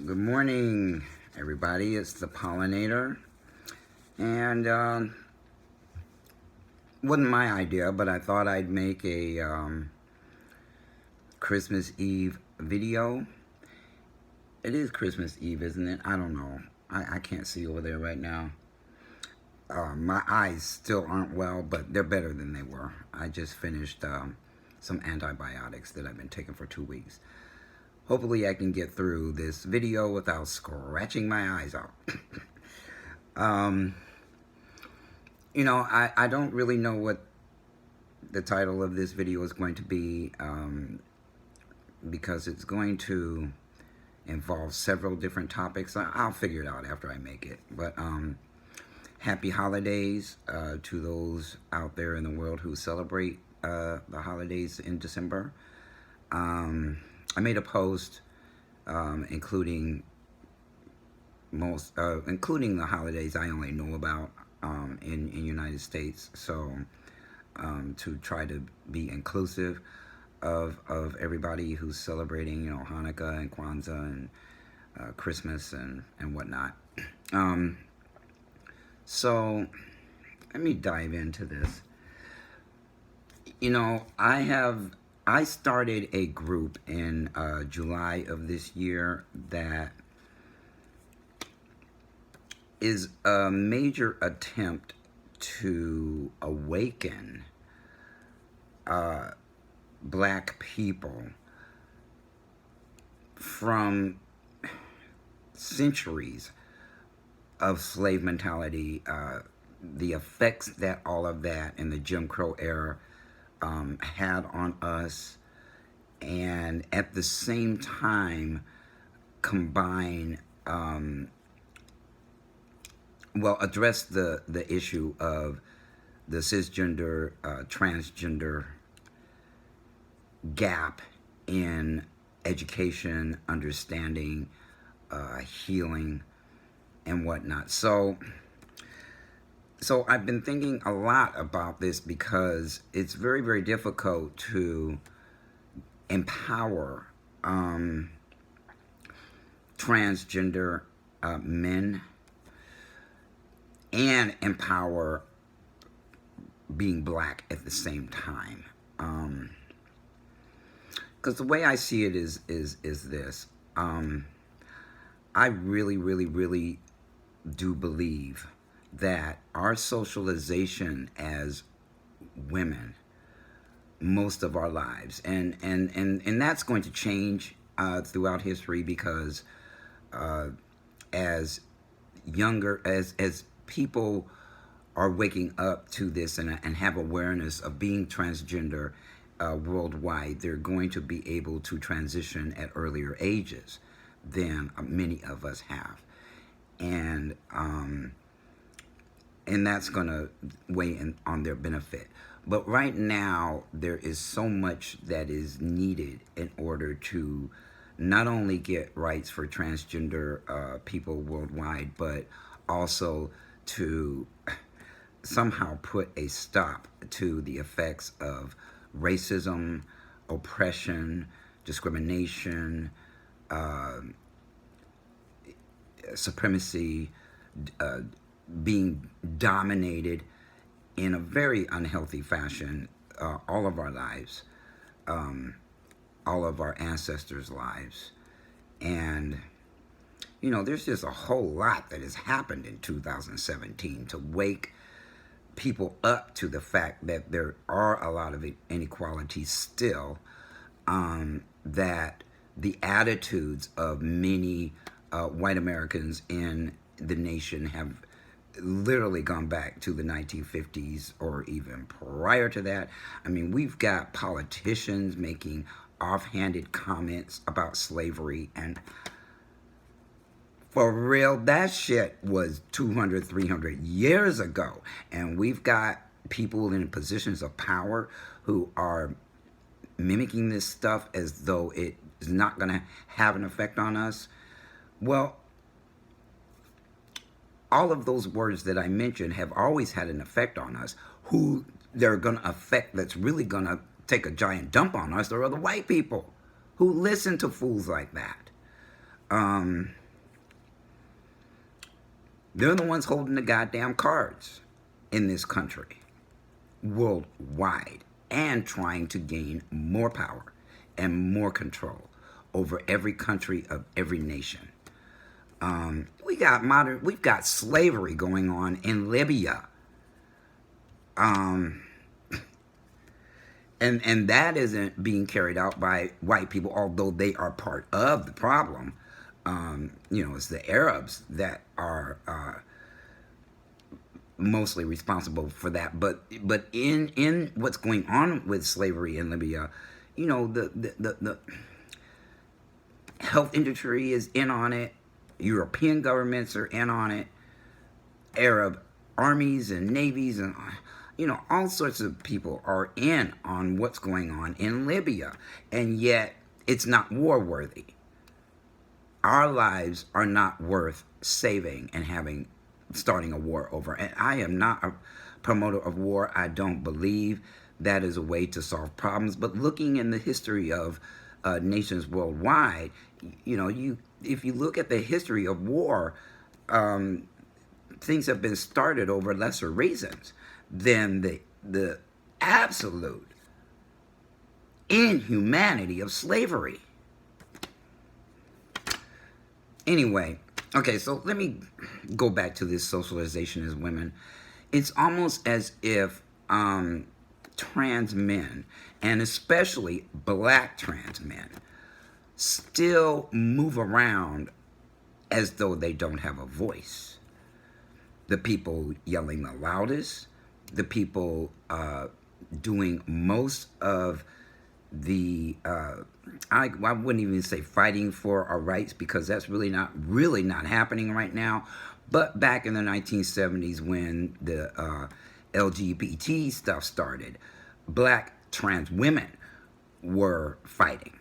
Good morning, everybody. It's the pollinator, and wasn't my idea, but I thought I'd make a Christmas Eve video. It is Christmas Eve, isn't it? I don't know. I can't see over there right now. My eyes still aren't well, but they're better than they were. I just finished some antibiotics that I've been taking for 2 weeks. Hopefully I can get through this video without scratching my eyes out. I don't really know what the title of this video is going to be because it's going to involve several different topics. I'll figure it out after I make it. But happy holidays to those out there in the world who celebrate the holidays in December. I made a post including the holidays I only know about in United States, so to try to be inclusive of everybody who's celebrating, Hanukkah and Kwanzaa and Christmas and whatnot. So let me dive into this. I started a group in July of this year that is a major attempt to awaken black people from centuries of slave mentality, the effects that all of that in the Jim Crow era had on us, and at the same time combine address the issue of the cisgender transgender gap in education, understanding, healing, and whatnot. So I've been thinking a lot about this because it's very, very difficult to empower transgender men and empower being black at the same time. Because the way I see it is this. I really, really, really do believe that our socialization as women most of our lives, and that's going to change throughout history, because as people are waking up to this and have awareness of being transgender worldwide, they're going to be able to transition at earlier ages than many of us have, and that's going to weigh in on their benefit. But right now, there is so much that is needed in order to not only get rights for transgender people worldwide, but also to somehow put a stop to the effects of racism, oppression, discrimination, supremacy, being dominated in a very unhealthy fashion all of our lives, all of our ancestors' lives. And there's just a whole lot that has happened in 2017 to wake people up to the fact that there are a lot of inequalities still, that the attitudes of many white Americans in the nation have literally gone back to the 1950s or even prior to that. I mean, we've got politicians making offhanded comments about slavery, and for real, that shit was 200, 300 years ago. And we've got people in positions of power who are mimicking this stuff as though it is not going to have an effect on us. Well, all of those words that I mentioned have always had an effect on us. Who they're going to affect, that's really going to take a giant dump on us, are the white people who listen to fools like that. Um, they're the ones holding the goddamn cards in this country, worldwide, and trying to gain more power and more control over every country of every nation. We've got slavery going on in Libya. And that isn't being carried out by white people, although they are part of the problem. It's the Arabs that are mostly responsible for that. But in what's going on with slavery in Libya, the health industry is in on it. European governments are in on it. Arab armies and navies and all sorts of people are in on what's going on in Libya, and yet it's not war worthy. Our lives are not worth saving and starting a war over. And I am not a promoter of war. I don't believe that is a way to solve problems. But looking in the history of nations worldwide, if you look at the history of war, things have been started over lesser reasons than the absolute inhumanity of slavery. Anyway, okay, so let me go back to this socialization as women. It's almost as if trans men, and especially black trans men, still move around as though they don't have a voice. The people yelling the loudest, the people doing most of the, I wouldn't even say fighting for our rights, because that's really not happening right now. But back in the 1970s, when the LGBT stuff started, black trans women were fighting.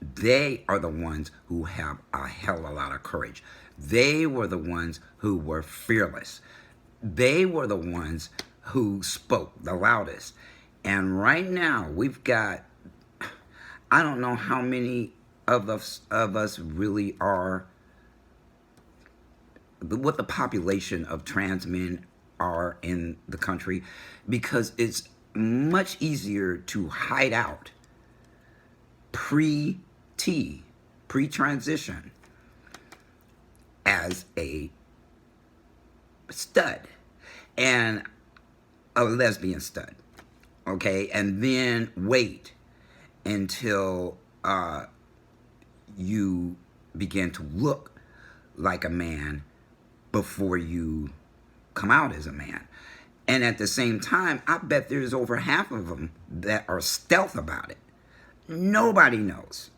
They are the ones who have a hell of a lot of courage. They were the ones who were fearless. They were the ones who spoke the loudest. And right now, we've got, I don't know how many of us really are, what the population of trans men are in the country, because it's much easier to hide out pre-transition as a stud and a lesbian stud, okay, and then wait until you begin to look like a man before you come out as a man. And at the same time, I bet there's over half of them that are stealth about it. Nobody knows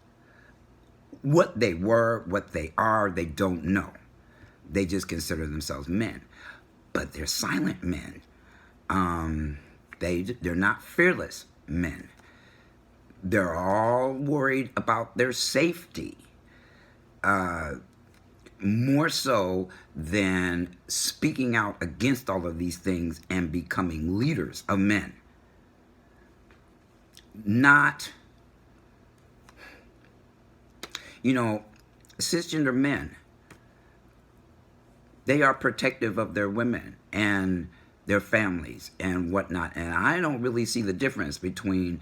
what they were, what they are. They don't know. They just consider themselves men. But they're silent men. They're not fearless men. They're all worried about their safety. More so than speaking out against all of these things and becoming leaders of men. Not, cisgender men, they are protective of their women and their families and whatnot. And I don't really see the difference between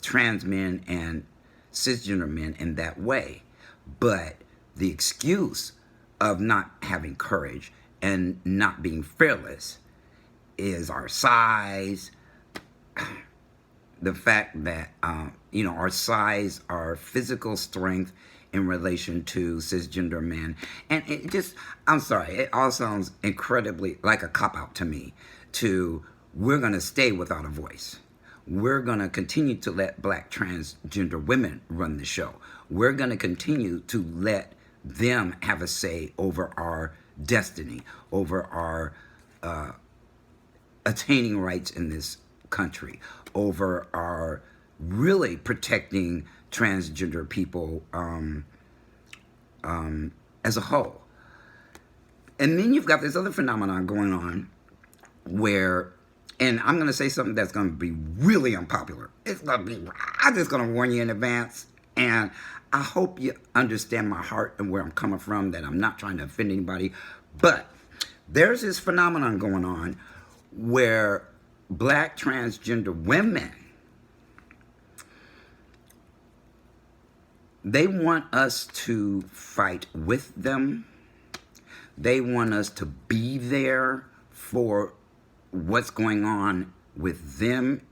trans men and cisgender men in that way. But the excuse of not having courage and not being fearless is our size, the fact that, our size, our physical strength in relation to cisgender men. And it just, I'm sorry, it all sounds incredibly like a cop-out to me, we're going to stay without a voice. We're going to continue to let black transgender women run the show. We're going to continue to let them have a say over our destiny, over our attaining rights in this country, over our really protecting transgender people as a whole. And then you've got this other phenomenon going on where, and I'm going to say something that's going to be really unpopular. I'm just going to warn you in advance. And I hope you understand my heart and where I'm coming from, that I'm not trying to offend anybody. But there's this phenomenon going on where black transgender women, they want us to fight with them. They want us to be there for what's going on with them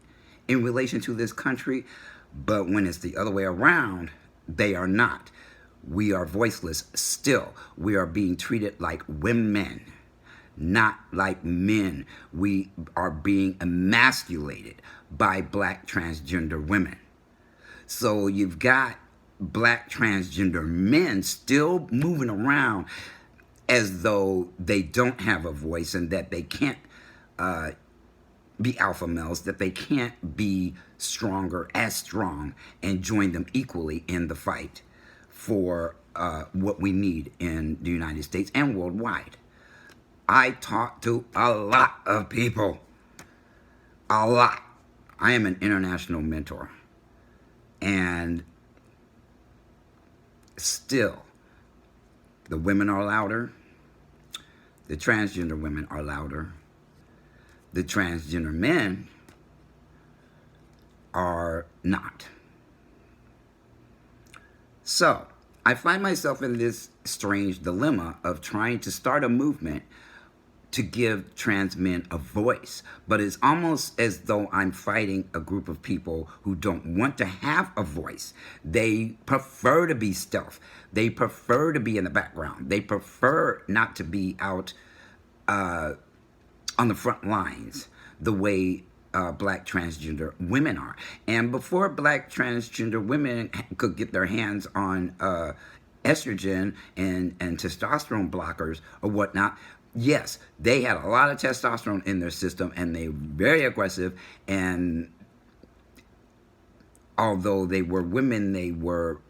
in relation to this country. But when it's the other way around, they are not. We are voiceless still. We are being treated like women, not like men. We are being emasculated by black transgender women. So you've got black transgender men still moving around as though they don't have a voice and that they can't be alpha males, that they can't be stronger, as strong, and join them equally in the fight for what we need in the United States and worldwide. I talk to a lot of people. A lot. I am an international mentor. And still, the women are louder. The transgender women are louder. The transgender men are not. So, I find myself in this strange dilemma of trying to start a movement to give trans men a voice. But it's almost as though I'm fighting a group of people who don't want to have a voice. They prefer to be stealth. They prefer to be in the background. They prefer not to be out on the front lines the way black transgender women are. And before black transgender women could get their hands on estrogen and testosterone blockers or whatnot, yes, they had a lot of testosterone in their system and they were very aggressive. And although they were women, they were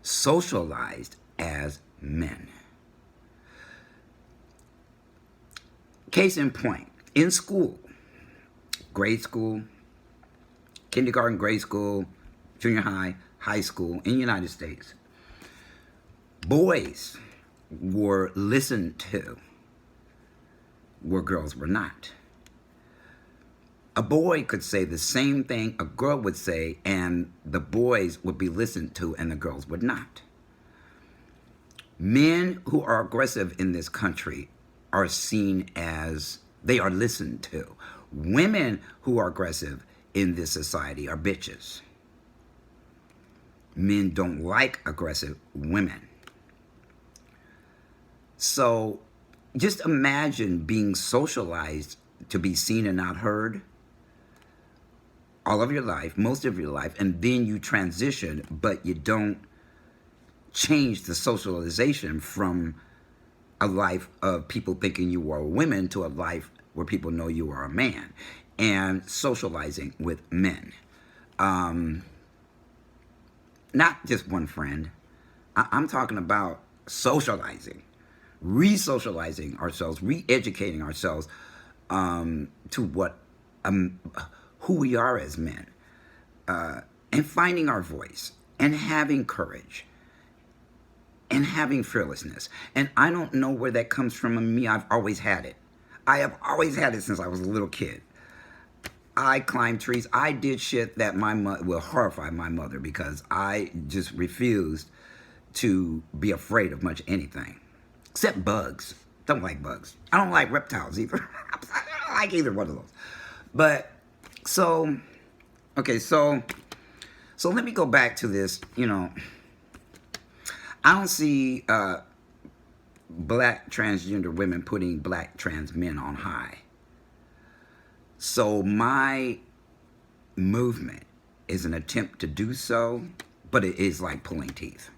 socialized as men. Case in point, in school, grade school, kindergarten, grade school, junior high, high school in the United States, boys were listened to where girls were not. A boy could say the same thing a girl would say, and the boys would be listened to and the girls would not. Men who are aggressive in this country are seen as they are listened to. Women who are aggressive in this society are bitches. Men don't like aggressive women. So just imagine being socialized to be seen and not heard all of your life, most of your life, and then you transition, but you don't change the socialization from a life of people thinking you are women to a life where people know you are a man, and socializing with men. Not just one friend. I'm talking about socializing, re-socializing ourselves, re-educating ourselves to what who we are as men, and finding our voice and having courage and having fearlessness. And I don't know where that comes from in me. I've always had it. I have always had it since I was a little kid. I climbed trees. I did shit that my mother will horrify my mother, because I just refused to be afraid of much anything. Except bugs. Don't like bugs. I don't like reptiles either. I don't like either one of those. But, so, okay, so let me go back to this, I don't see black transgender women putting black trans men on high. So my movement is an attempt to do so, but it is like pulling teeth.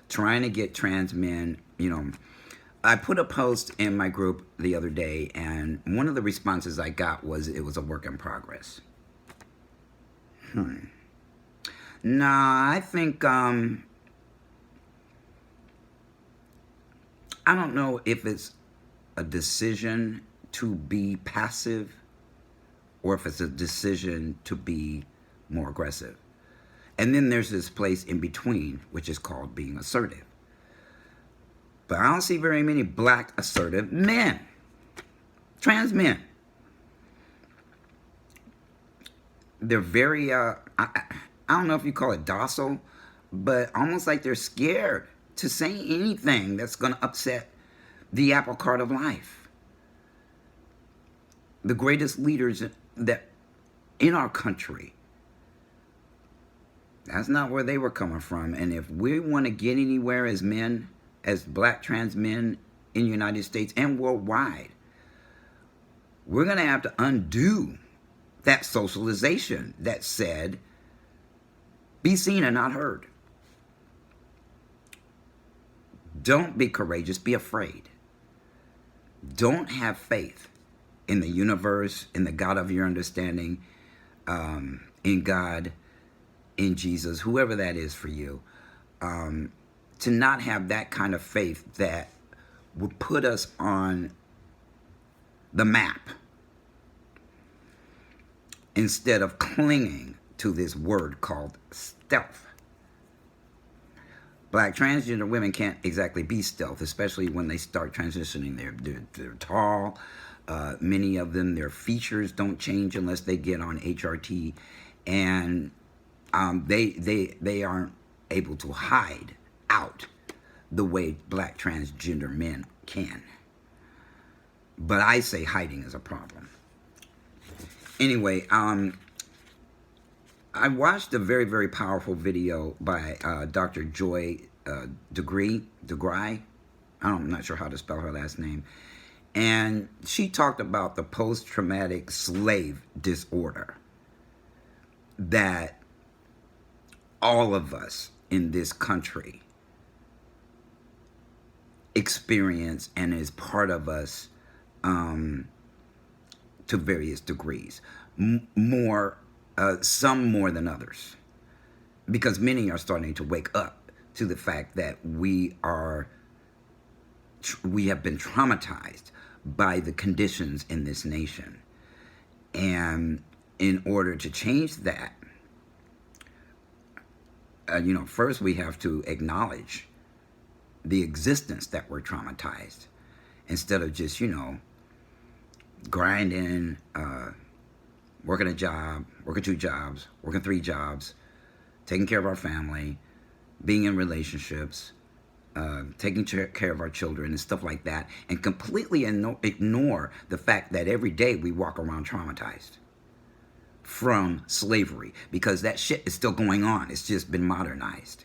Trying to get trans men, I put a post in my group the other day, and one of the responses I got was it was a work in progress. Nah, I think, I don't know if it's a decision to be passive or if it's a decision to be more aggressive. And then there's this place in between, which is called being assertive. But I don't see very many black assertive men, trans men. They're very, I don't know if you call it docile, but almost like they're scared to say anything that's going to upset the apple cart of life. The greatest leaders that in our country, that's not where they were coming from. And if we want to get anywhere as men, as black trans men in the United States and worldwide, we're going to have to undo that socialization that said, be seen and not heard. Don't be courageous, be afraid. Don't have faith in the universe, in the God of your understanding, in God, in Jesus, whoever that is for you. To not have that kind of faith that would put us on the map instead of clinging to this word called stealth. Black transgender women can't exactly be stealth, especially when they start transitioning. They're tall. Many of them, their features don't change unless they get on HRT, and they aren't able to hide out the way black transgender men can. But I say hiding is a problem. Anyway, I watched a very, very powerful video by Dr. Joy DeGruy. I'm not sure how to spell her last name. And she talked about the post-traumatic slave disorder that all of us in this country experience and is part of us to various degrees. Some more than others, because many are starting to wake up to the fact that we have been traumatized by the conditions in this nation. And in order to change that, first we have to acknowledge the existence that we're traumatized, instead of just, grinding, working a job, working 2 jobs, working 3 jobs, taking care of our family, being in relationships, taking care of our children and stuff like that, and completely ignore the fact that every day we walk around traumatized from slavery, because that shit is still going on. It's just been modernized.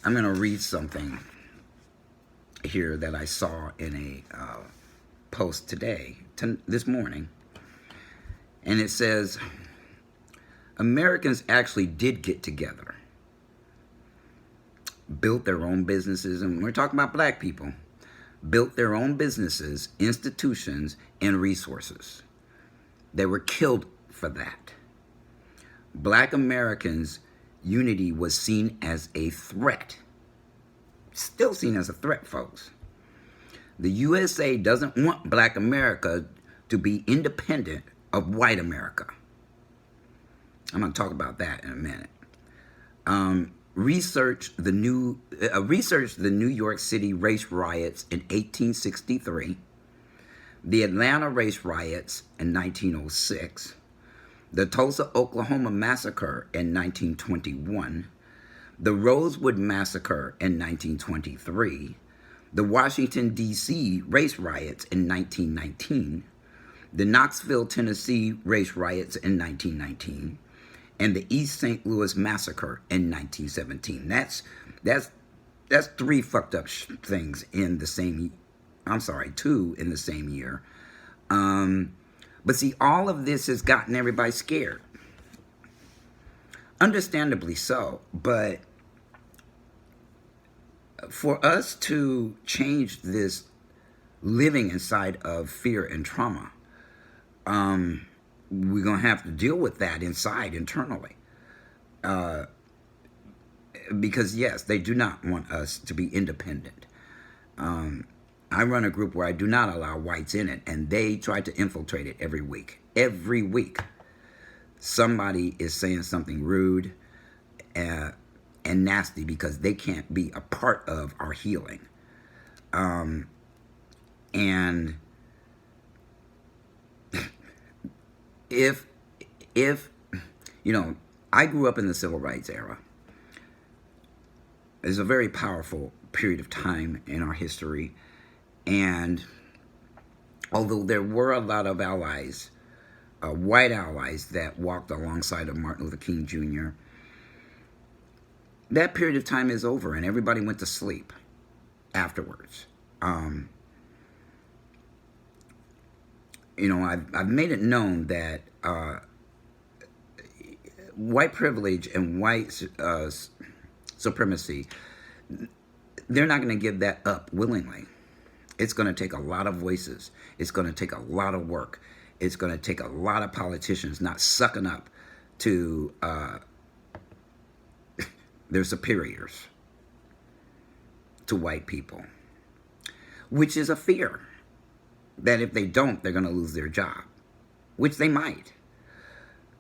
I'm going to read something here that I saw in a post this morning, and it says, Americans actually did get together, built their own businesses, and we're talking about black people, built their own businesses, institutions, and resources. They were killed for that. Black Americans' unity was seen as a threat. Still seen as a threat, folks. The USA doesn't want black America to be independent of white America. I'm going to talk about that in a minute. Research the New York City race riots in 1863, the Atlanta race riots in 1906, the Tulsa, Oklahoma massacre in 1921, the Rosewood massacre in 1923, the Washington, D.C. race riots in 1919, the Knoxville, Tennessee race riots in 1919, and the East St. Louis massacre in 1917. That's 3 fucked up things in the same. 2 in the same year. But see, all of this has gotten everybody scared. Understandably so, but for us to change this living inside of fear and trauma, we're going to have to deal with that internally. Because yes, they do not want us to be independent. I run a group where I do not allow whites in it, and they try to infiltrate it every week. somebody is saying something rude and nasty because they can't be a part of our healing. And if you know, I grew up in the civil rights era. It's a very powerful period of time in our history, and although there were a lot of allies, white allies that walked alongside of Martin Luther King Jr., that period of time is over, and everybody went to sleep afterwards. You know, I've made it known that white privilege and white supremacy, they're not going to give that up willingly. It's going to take a lot of voices. It's going to take a lot of work. It's going to take a lot of politicians not sucking up to their superiors, to white people, which is a fear that if they don't, they're going to lose their job, which they might.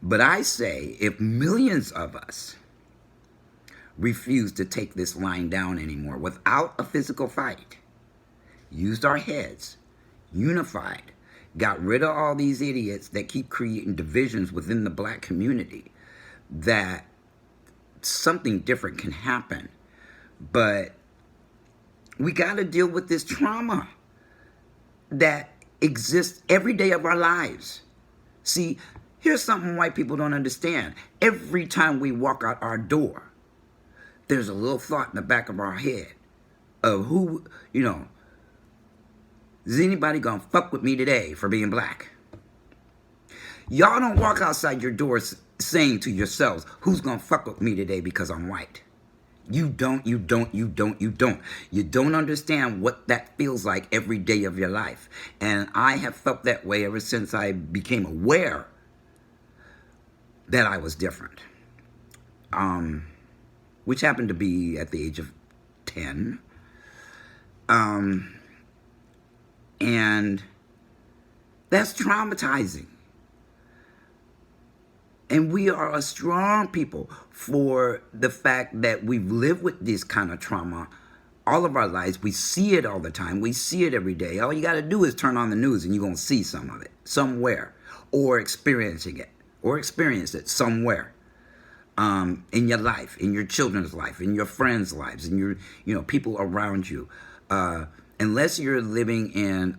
But I say, if millions of us refuse to take this line down anymore without a physical fight, used our heads, unified, got rid of all these idiots that keep creating divisions within the black community, that something different can happen. But we got to deal with this trauma that exists every day of our lives. See, here's something white people don't understand. Every time we walk out our door, there's a little thought in the back of our head of who, you know, is anybody gonna fuck with me today for being black? Y'all don't walk outside your doors saying to yourselves, who's gonna fuck with me today because I'm white? You don't. You don't understand what that feels like every day of your life. And I have felt that way ever since I became aware that I was different. Which happened to be at the age of 10. And that's traumatizing. And we are a strong people for the fact that we've lived with this kind of trauma all of our lives. We see it all the time. We see it every day. All you got to do is turn on the news and you're going to see some of it somewhere, or experiencing it, or experience it somewhere in your life, in your children's life, in your friends' lives, in your, you know, people around you. Unless you're living in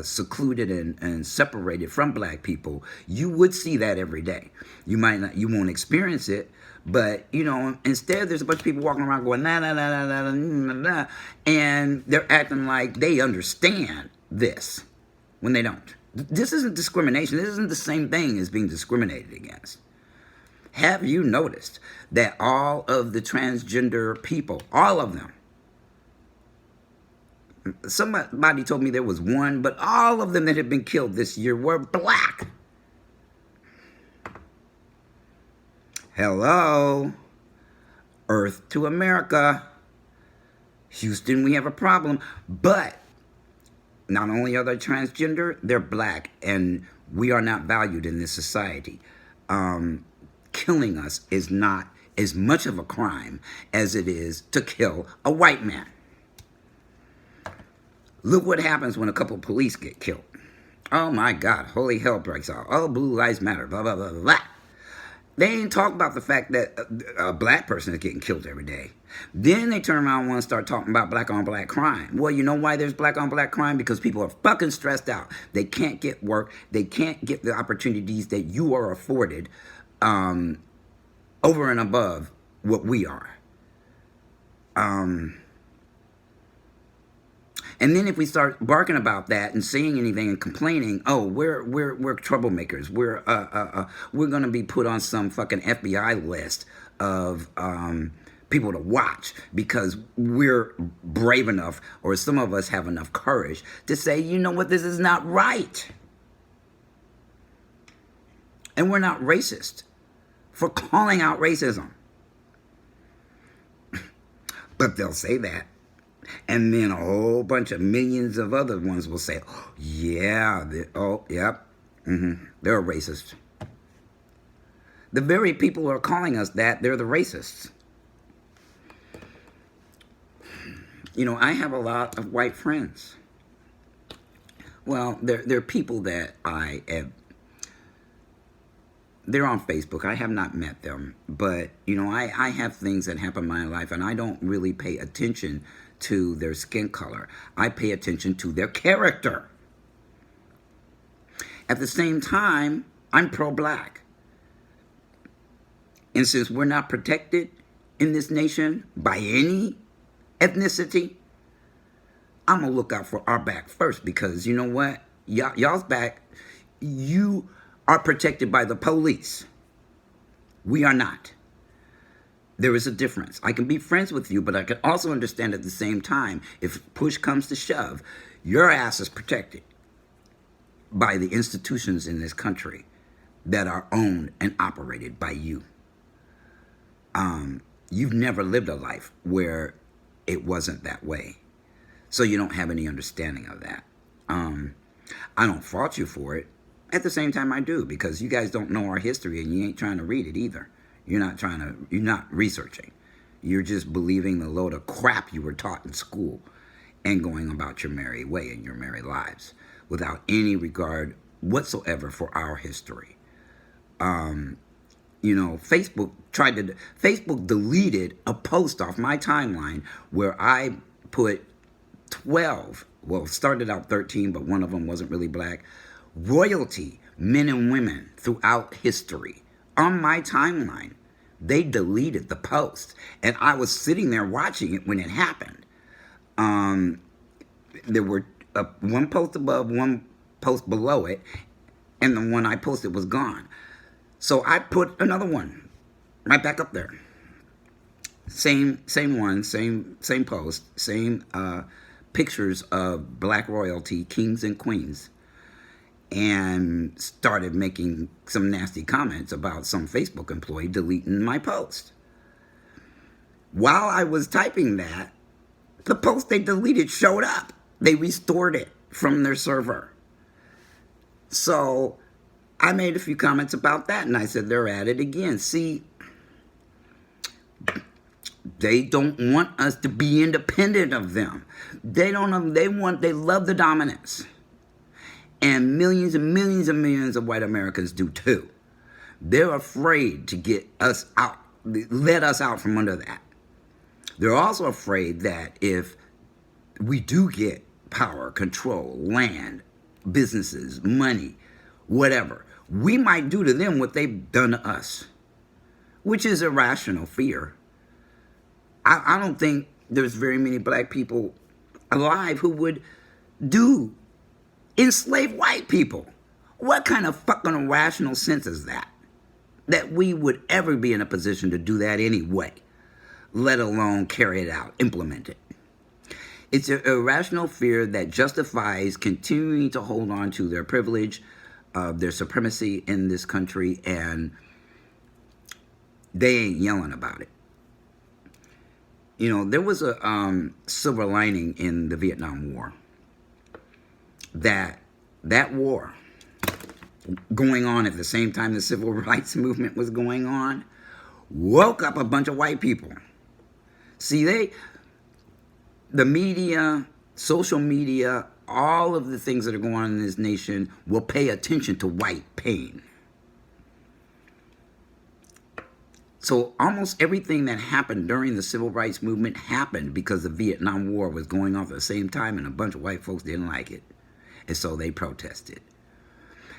secluded and separated from black people, you would see that every day. You might not, you won't experience it, but you know, instead there's a bunch of people walking around going nah nah nah nah nah nah, nah, and they're acting like they understand this when they don't. This isn't discrimination. This isn't the same thing as being discriminated against. Have you noticed that all of the transgender people, all of them, somebody told me there was one, but all of them that had been killed this year were black. Hello, Earth to America. Houston, we have a problem. But not only are they transgender, they're black, and we are not valued in this society. Killing us is not as much of a crime as it is to kill a white man. Look what happens when a couple of police get killed. Oh my God, holy hell breaks out. Oh, blue lives matter, blah, blah, blah, blah, blah. They ain't talk about the fact that a black person is getting killed every day. Then they turn around and want to start talking about black on black crime. Well, you know why there's black on black crime? Because people are fucking stressed out. They can't get work. They can't get the opportunities that you are afforded over and above what we are. And then if we start barking about that and saying anything and complaining, oh, we're troublemakers. We're gonna be put on some fucking FBI list of people to watch because we're brave enough, or some of us have enough courage to say, you know what, this is not right. And we're not racist for calling out racism. But they'll say that. And then a whole bunch of millions of other ones will say, oh, yeah, they're a racist. The very people who are calling us that, they're the racists. You know, I have a lot of white friends. Well, they're people that I have. They're on Facebook. I have not met them, but you know, I have things that happen in my life, and I don't really pay attention to their skin color. I pay attention to their character. At the same time, I'm pro-black, and since we're not protected in this nation by any ethnicity, I'm gonna look out for our back first, because you know what? Y'all's back, you are protected by the police. We are not. There is a difference. I can be friends with you, but I can also understand at the same time, if push comes to shove, your ass is protected by the institutions in this country that are owned and operated by you. You've never lived a life where it wasn't that way. So you don't have any understanding of that. I don't fault you for it. At the same time, I do, because you guys don't know our history and you ain't trying to read it either. You're not researching. You're just believing the load of crap you were taught in school and going about your merry way in your merry lives without any regard whatsoever for our history. You know, Facebook deleted a post off my timeline where I put 12, well, started out 13, but one of them wasn't really black, royalty men and women throughout history on my timeline. They deleted the post, and I was sitting there watching it when it happened. There were one post above, one post below it, and the one I posted was gone. So I put another one right back up there. Same one, same post, same pictures of black royalty, kings and queens, and started making some nasty comments about some Facebook employee deleting my post. While I was typing that, the post they deleted showed up. They restored it from their server. So I made a few comments about that, and I said they're at it again. See, they don't want us to be independent of them. They love the dominance. And millions and millions and millions of white Americans do too. They're afraid to get us out, let us out from under that. They're also afraid that if we do get power, control, land, businesses, money, whatever, we might do to them what they've done to us, which is a rational fear. I don't think there's very many black people alive who would enslave white people. What kind of fucking rational sense is that? That we would ever be in a position to do that anyway, let alone carry it out, implement it. It's an irrational fear that justifies continuing to hold on to their privilege, their supremacy in this country, and they ain't yelling about it. You know, there was a silver lining in the Vietnam War. That war going on at the same time the civil rights movement was going on woke up a bunch of white people. See, the media, social media, all of the things that are going on in this nation will pay attention to white pain. So almost everything that happened during the civil rights movement happened because the Vietnam War was going on at the same time, and a bunch of white folks didn't like it. And so they protested.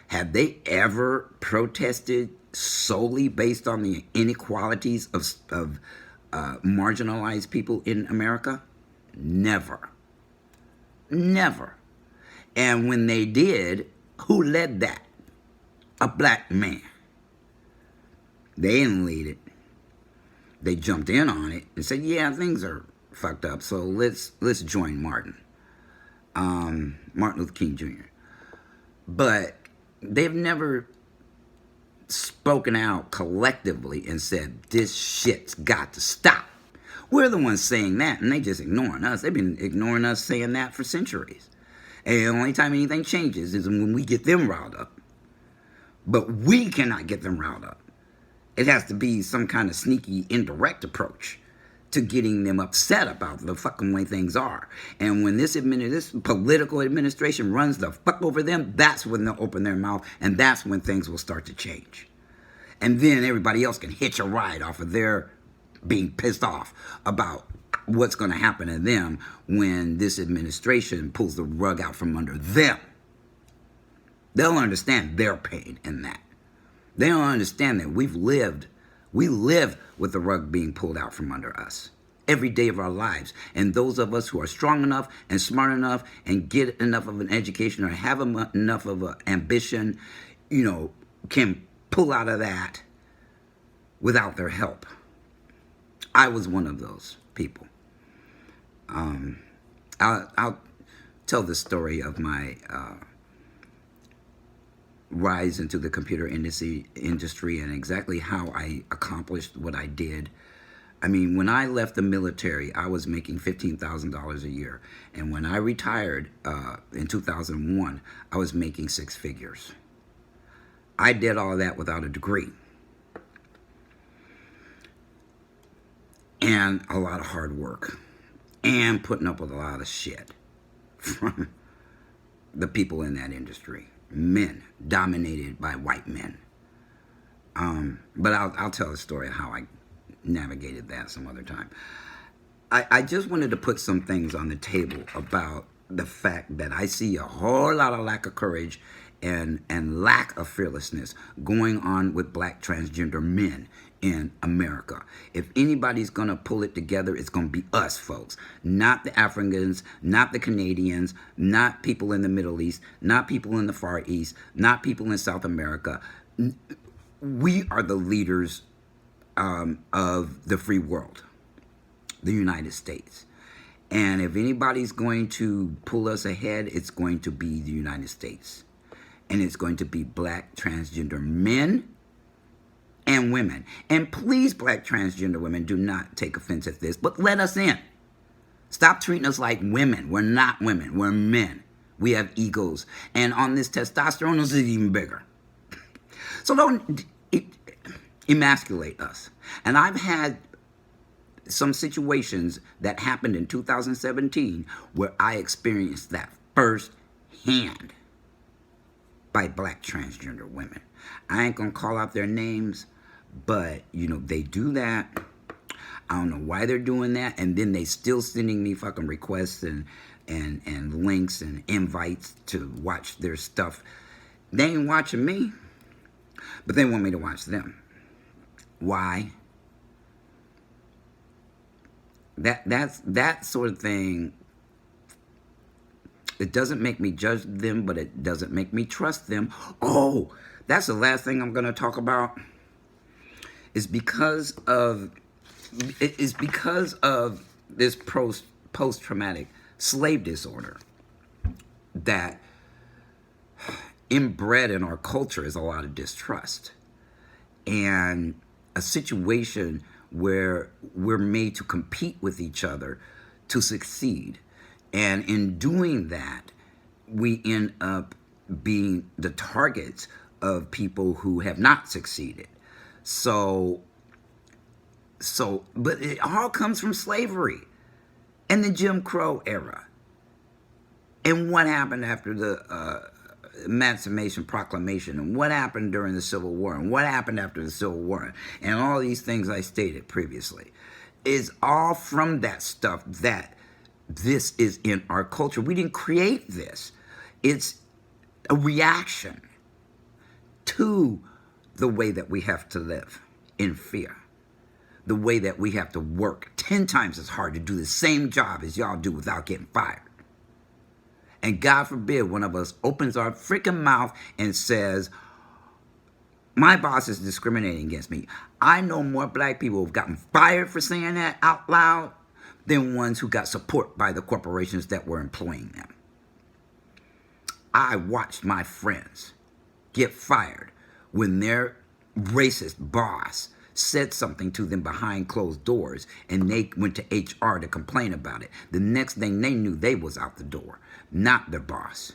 Have they ever protested solely based on the inequalities of marginalized people in America? Never. Never. And when they did, who led that? A black man. They didn't lead it. They jumped in on it and said, yeah, things are fucked up, so let's join Martin Luther King Jr. But they've never spoken out collectively and said, this shit's got to stop. We're the ones saying that, and they just ignoring us. They've been ignoring us saying that for centuries. And the only time anything changes is when we get them riled up. But we cannot get them riled up. It has to be some kind of sneaky, indirect approach to getting them upset about the fucking way things are. And when this political administration runs the fuck over them, that's when they'll open their mouth, and that's when things will start to change. And then everybody else can hitch a ride off of their being pissed off about what's going to happen to them when this administration pulls the rug out from under them. They'll understand their pain in that. They don't understand that we live with the rug being pulled out from under us every day of our lives. And those of us who are strong enough and smart enough and get enough of an education or have enough of an ambition, can pull out of that without their help. I was one of those people. I'll tell the story of my rise into the computer industry and exactly how I accomplished what I did. I mean, when I left the military, I was making $15,000 a year. And when I retired in 2001, I was making six figures. I did all that without a degree. And a lot of hard work. And putting up with a lot of shit from the people in that industry. Men, dominated by white men. But I'll tell the story of how I navigated that some other time. I just wanted to put some things on the table about the fact that I see a whole lot of lack of courage and lack of fearlessness going on with black transgender men in America. If anybody's going to pull it together, it's going to be us, folks. Not the Africans, not the Canadians, not people in the Middle East, not people in the Far East, not people in South America. We are the leaders of the free world, the United States. And if anybody's going to pull us ahead, it's going to be the United States. And it's going to be black transgender men and women. And please, black transgender women, do not take offense at this, but let us in. Stop treating us like women. We're not women. We're men. We have egos. And on this testosterone, this is even bigger. So don't emasculate us. And I've had some situations that happened in 2017 where I experienced that firsthand by black transgender women. I ain't gonna call out their names, but they do that. I don't know why they're doing that, and then they still sending me fucking requests and links and invites to watch their stuff. They ain't watching me, but they want me to watch them. Why? That sort of thing. It doesn't make me judge them, but it doesn't make me trust them. Oh, that's the last thing I'm going to talk about. It's because of this post-traumatic slave disorder that inbred in our culture is a lot of distrust and a situation where we're made to compete with each other to succeed. And in doing that, we end up being the targets of people who have not succeeded. So, but it all comes from slavery and the Jim Crow era. And what happened after the Emancipation Proclamation, and what happened during the Civil War, and what happened after the Civil War, and all these things I stated previously, is all from that stuff that this is in our culture. We didn't create this. It's a reaction to the way that we have to live in fear. The way that we have to work 10 times as hard to do the same job as y'all do without getting fired. And God forbid one of us opens our freaking mouth and says, my boss is discriminating against me. I know more black people who've gotten fired for saying that out loud than ones who got support by the corporations that were employing them. I watched my friends get fired when their racist boss said something to them behind closed doors, and they went to HR to complain about it. The next thing they knew, they was out the door, not their boss.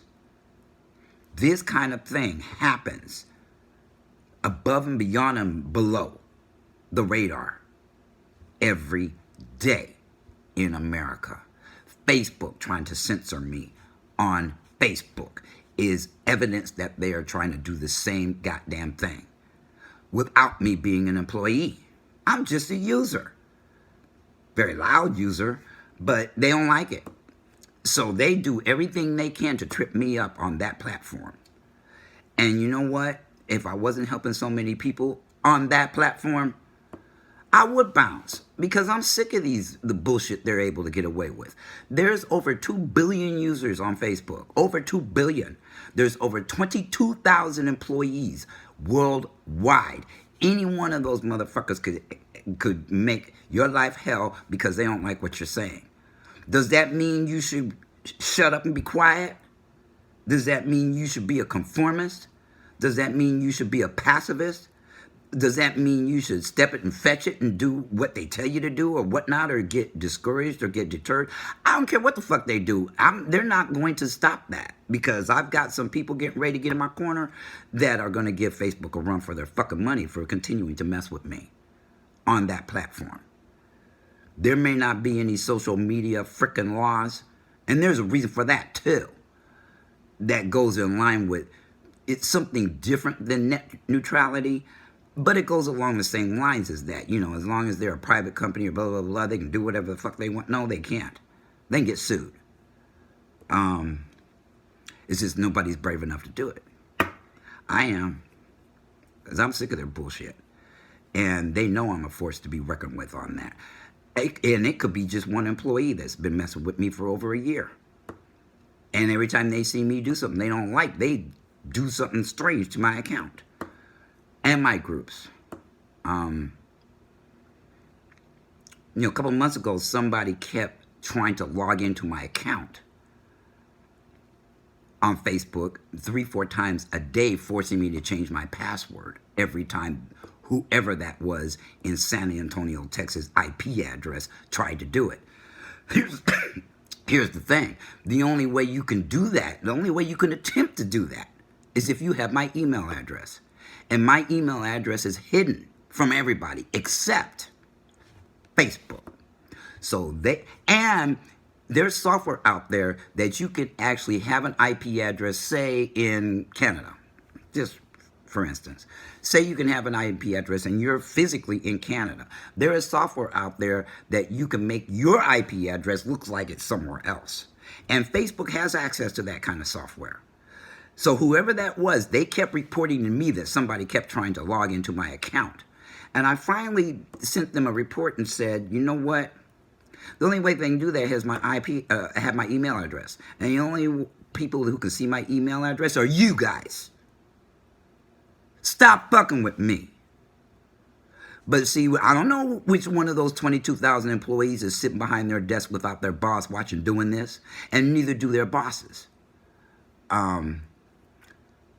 This kind of thing happens above and beyond and below the radar every day in America. Facebook trying to censor me on Facebook is evidence that they are trying to do the same goddamn thing without me being an employee. I'm just a user. Very loud user, but they don't like it. So they do everything they can to trip me up on that platform. And you know what? If I wasn't helping so many people on that platform, I would bounce, because I'm sick of the bullshit they're able to get away with. There's over 2 billion users on Facebook. Over 2 billion. There's over 22,000 employees worldwide. Any one of those motherfuckers could make your life hell because they don't like what you're saying. Does that mean you should shut up and be quiet? Does that mean you should be a conformist? Does that mean you should be a pacifist? Does that mean you should step it and fetch it and do what they tell you to do or whatnot, or get discouraged or get deterred? I don't care what the fuck they do. They're not going to stop that, because I've got some people getting ready to get in my corner that are going to give Facebook a run for their fucking money for continuing to mess with me on that platform. There may not be any social media frickin' laws, and there's a reason for that too, that goes in line with, it's something different than net neutrality, but it goes along the same lines as that. You know, as long as they're a private company or blah, blah, blah, they can do whatever the fuck they want. No, they can't. They can get sued. It's just nobody's brave enough to do it. I am, because I'm sick of their bullshit. And they know I'm a force to be reckoned with on that. And it could be just one employee that's been messing with me for over a year. And every time they see me do something they don't like, they do something strange to my account and my groups. You know, a couple of months ago, somebody kept trying to log into my account on Facebook 3-4 times a day, forcing me to change my password every time whoever that was in San Antonio, Texas IP address tried to do it. Here's the thing. The only way you can do that, the only way you can attempt to do that, is if you have my email address. And my email address is hidden from everybody except Facebook. So there's software out there that you can actually have an IP address, say in Canada, just for instance. Say you can have an IP address and you're physically in Canada. There is software out there that you can make your IP address look like it's somewhere else. And Facebook has access to that kind of software. So whoever that was, they kept reporting to me that somebody kept trying to log into my account. And I finally sent them a report and said, you know what? The only way they can do that is my have my email address. And the only people who can see my email address are you guys. Stop fucking with me. But see, I don't know which one of those 22,000 employees is sitting behind their desk without their boss watching doing this, and neither do their bosses.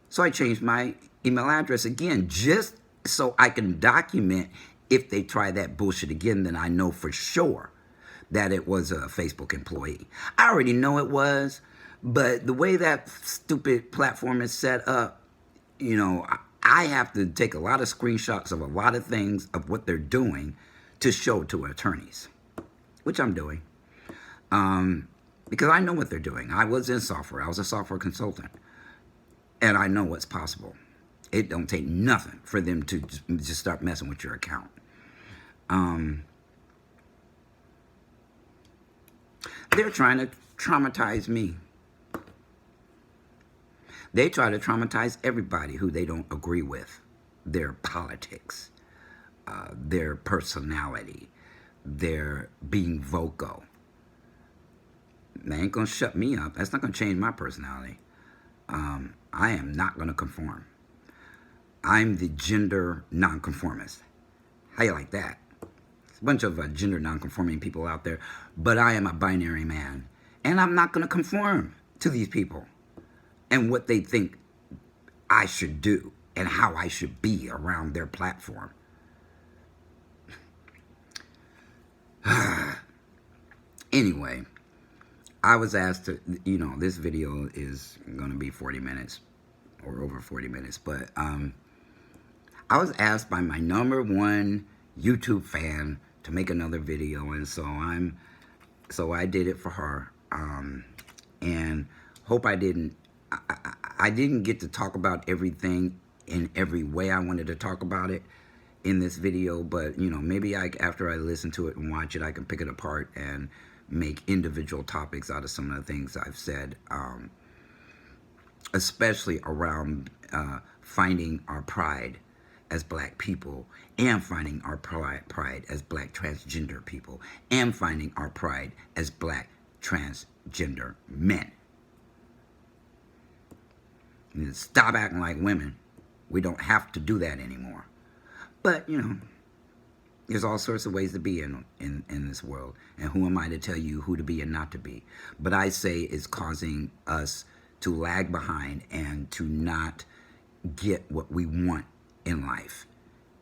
So I changed my email address again, just so I can document if they try that bullshit again, then I know for sure that it was a Facebook employee. I already know it was, but the way that stupid platform is set up, you know, I have to take a lot of screenshots of a lot of things of what they're doing to show to attorneys, which I'm doing, because I know what they're doing. I was in software. I was a software consultant, and I know what's possible. It don't take nothing for them to just start messing with your account. They're trying to traumatize me. They try to traumatize everybody who they don't agree with. Their politics, their personality, their being vocal. They ain't gonna shut me up. That's not gonna change my personality. I am not gonna conform. I'm the gender nonconformist. How you like that? There's a bunch of gender nonconforming people out there, but I am a binary man. And I'm not gonna conform to these people and what they think I should do and how I should be around their platform. Anyway, I was asked to, you know, this video is going to be 40 minutes or over 40 minutes, but I was asked by my #1 YouTube fan to make another video, and so I did it for her. And hope I didn't get to talk about everything in every way I wanted to talk about it in this video, but you know, maybe after I listen to it and watch it, I can pick it apart and make individual topics out of some of the things I've said, especially around finding our pride as black people, and finding our pride as black transgender people, and finding our pride as black transgender men. Stop acting like women. We don't have to do that anymore. But, you know, there's all sorts of ways to be in this world. And who am I to tell you who to be and not to be? But I say it's causing us to lag behind and to not get what we want in life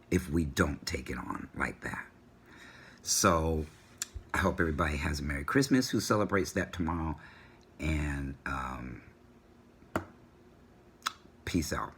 if we don't take it on like that. So I hope everybody has a Merry Christmas who celebrates that tomorrow. And peace out.